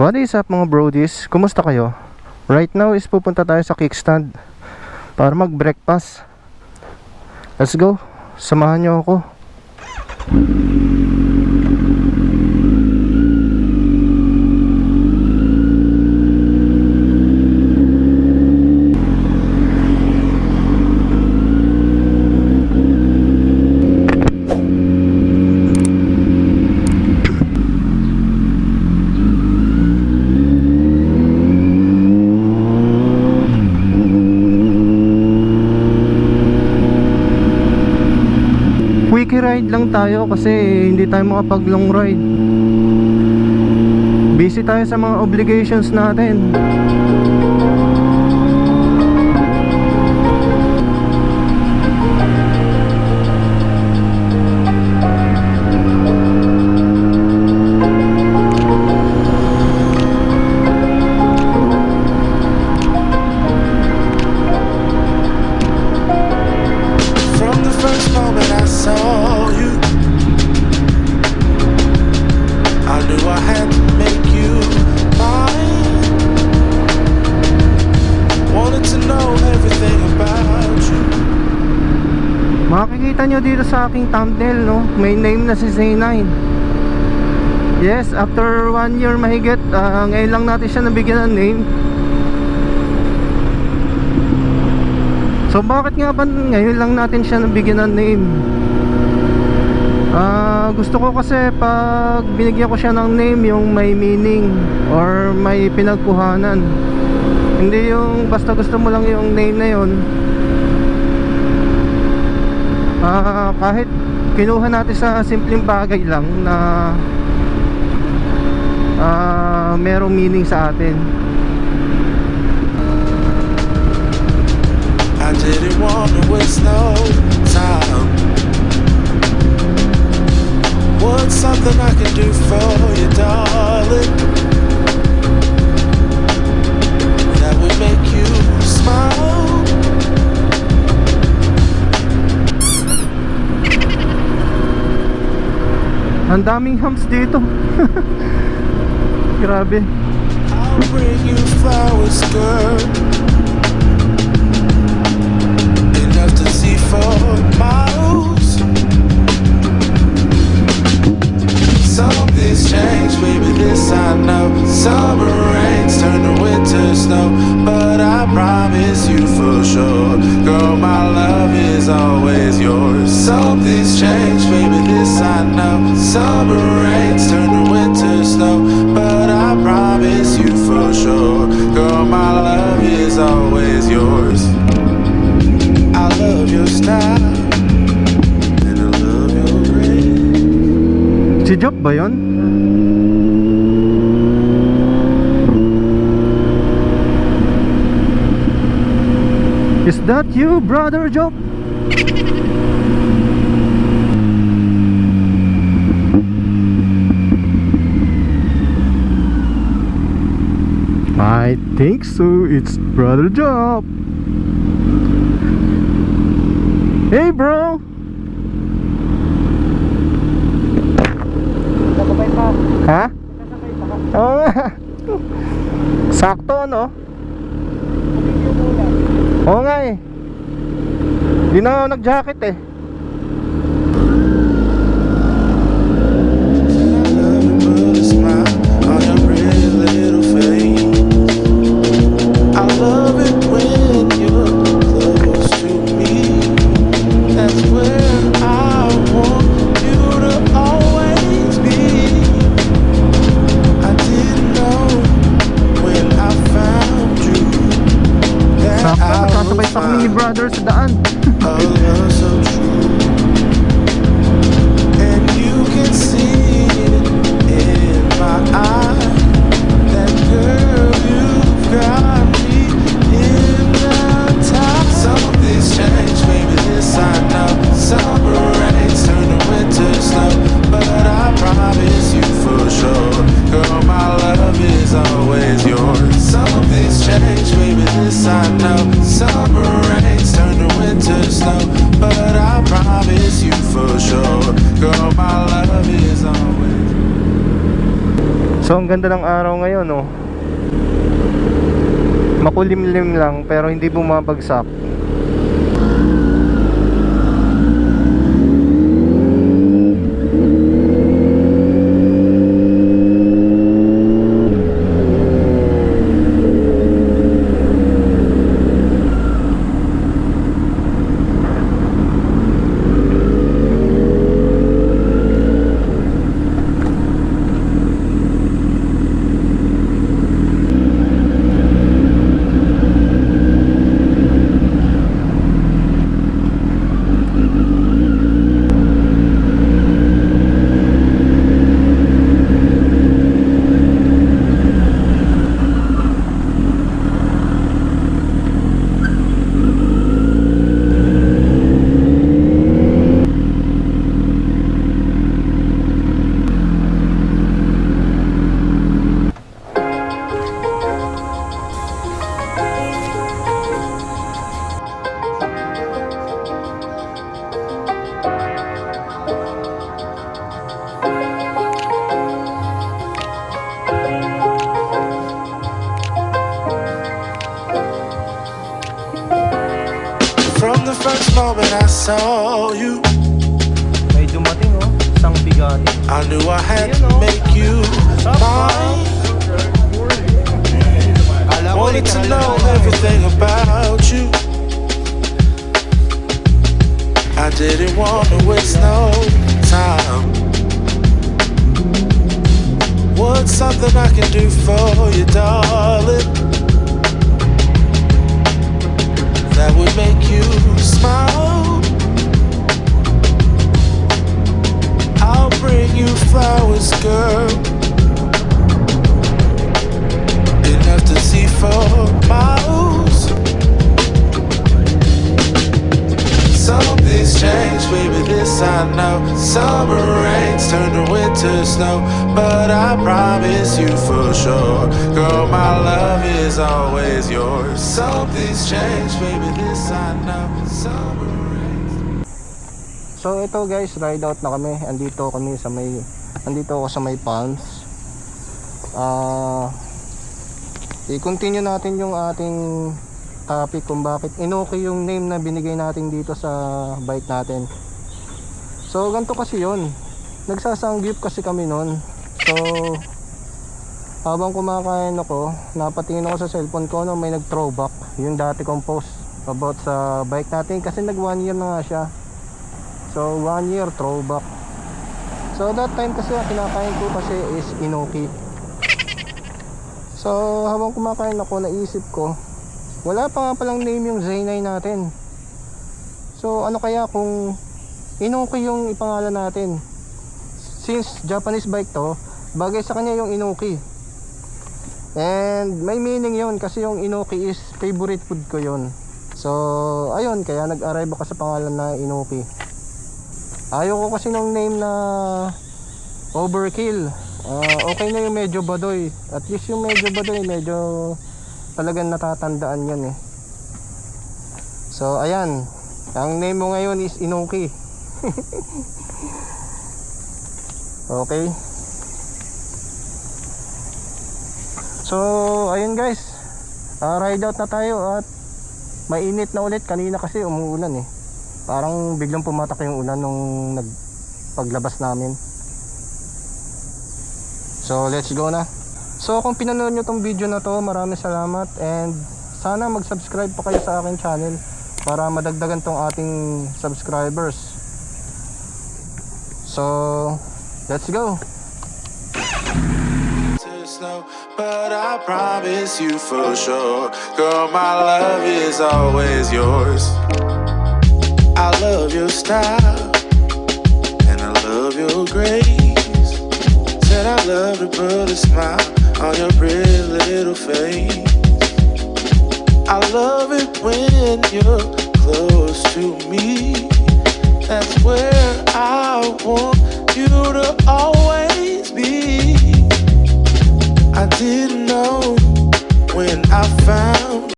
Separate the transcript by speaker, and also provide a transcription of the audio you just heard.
Speaker 1: What is up mga brodies? Kumusta kayo? Right now is pupunta tayo sa kickstand para mag-breakfast. Let's go. Samahan niyo ako. Quickie ride lang tayo kasi hindi tayo makapag long ride. Busy tayo sa mga obligations natin. Makikita nyo dito sa aking thumbnail, no? May name na si Z9. Yes, after 1 year mahigit, ngayon lang natin siya nabigyan ng name. So bakit nga ba ngayon lang natin siya nabigyan ng name? Gusto ko kasi pag binigyan ko siya ng name, yung may meaning or may pinagkuhanan. Hindi yung basta gusto mo lang yung name na yun. Kahit kinuha natin sa simpleng bagay lang na merong meaning sa atin.
Speaker 2: I didn't want to waste no time. What's something I can do for you, darling, that would make you smile?
Speaker 1: Ang daming humps dito. Grabe.
Speaker 2: I'll bring you flowers, girl, enough to see for miles. Something's changed, baby, this I know. Summer rains turn to winter snow, but I promise you for sure, girl, my love is always yours. Something's changed, baby, this I know. Summer rains turn to winter snow, but I promise you for sure, girl, my love is always yours. I love your style and I love your ring.
Speaker 1: Si Job ba yun? Is that you, brother Job? I think so, it's brother Job. Hey bro!
Speaker 3: Sasabay pa.
Speaker 1: Ha?
Speaker 3: Sasabay pa.
Speaker 1: Oo nga. Sakto no?
Speaker 3: Video muna.
Speaker 1: Oo nga eh. Di na ako nag-jacket eh. Sakto, magkasabay pa kami ni brother sa daan.
Speaker 2: Something's changed, baby, this I know. Summer rains turn to winter.
Speaker 1: ganda ng araw ngayon, oh. Makulimlim lang pero hindi bumabagsak.
Speaker 2: From the first moment I saw you,
Speaker 1: May dumating, oh. Isang bigati.
Speaker 2: I knew I had to make you mine. Wanted to know everything about you. I didn't want to waste no time. What's something I can do for you, darling, that would make you smile? I'll bring you flowers, girl, enough to see for miles. Something's changed, baby, this I know. Summer rains turn to winter snow, but I promise you for sure, girl, my love is always yours. Something's changed, baby, this I know. Summer rains.
Speaker 1: So ito guys, ride out na kami. Andito ako sa may Palms. I-continue natin yung ating topic kung bakit okay yung name na binigay natin dito sa bike natin. So ganito kasi yun, nagsasangyup kasi kami nun. So habang kumakain ako, napatingin ako sa cellphone ko na may nag-throwback yung dati kong post about sa bike natin, kasi nag 1 year na nga siya. So 1 year throwback. So that time kasi ang kinakain ko kasi is Inoki. So habang kumakain ako, naisip ko, wala pa nga palang name yung Z9 natin. So ano kaya kung Inoki yung ipangalan natin? Since Japanese bike to, bagay sa kanya yung Inoki. And may meaning yun kasi yung Inoki is favorite food ko yun. So ayun, kaya nag-arrive ako sa pangalan na Inoki. Ayaw ko kasi ng name na Overkill. Okay na yung medyo badoy. At least yung medyo badoy, medyo talagang natatandaan yan eh. So ayan, ang name mo ngayon is Inoki. Okay. So ayun guys, ride out na tayo at mainit na ulit. Kanina kasi umuulan eh. Parang biglang pumatak yung ulan nung paglabas namin. So let's go na. So kung pinanood nyo tong video na to, maraming salamat, and sana mag-subscribe pa kayo sa aking channel para madagdagan tong ating subscribers. So let's go.
Speaker 2: But I promise you for sure, girl, my love is always yours. I love your style and I love your grace. Said I love to put a smile on your pretty little face. I love it when you're close to me. That's where I want you to always be. I didn't know when I found